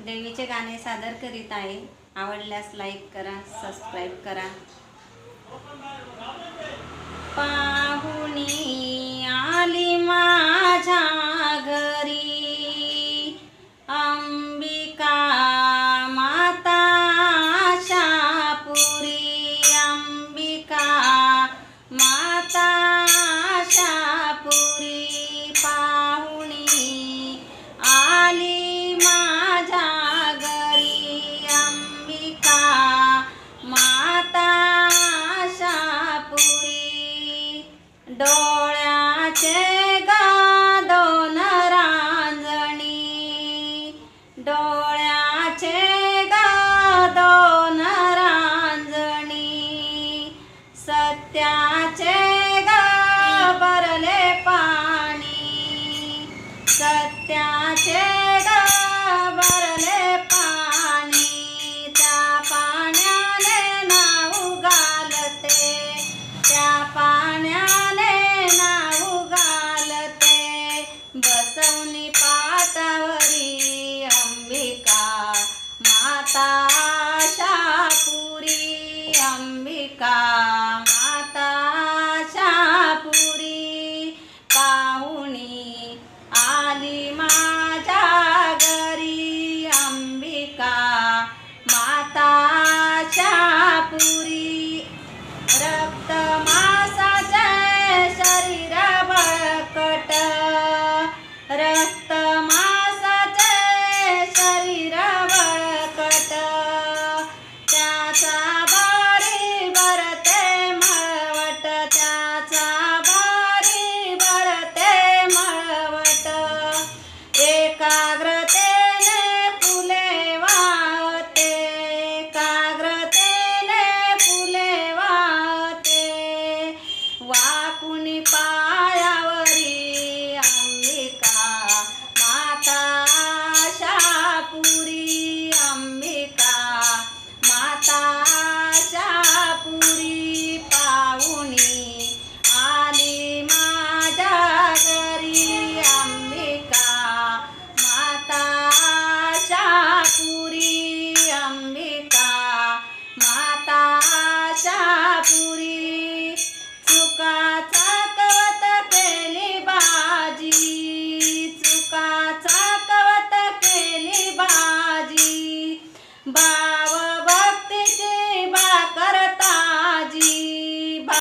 देवीचे गाणे सादर करीत आहे. आवडल्यास लाईक करा, सबस्क्राईब करा. पाहुणी आली माझ्या घरी, अंबिका माता आशापुरी, अंबिका माता आशापुरी. पाहुणी आली माझ्या घरी, अंबिका माता आशापुरी. डोळ्याचे दोन रांजणी, डोळ्याचे दोन रांजणी, सत्याचे भरले पाणी, सत्याचे